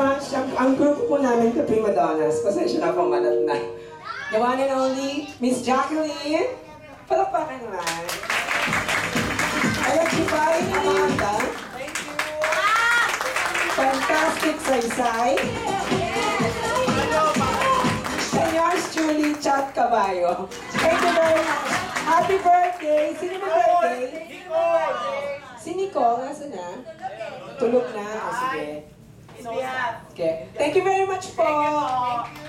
much. Ang grupo po namin, The Prima Donnas. Pasensya na po, manat na. The one and only, Miss Jacqueline. Palakpakan naman. Ayan, si Faye Amanda. Thank you. Fantastic Saysay. And yours truly, Chat Caballo. Thank you very much. Happy birthday! Sino ba birthday? Si Nicole, nasa na? Tulog na. O, sige. India. Okay. Thank you very much po. Thank you.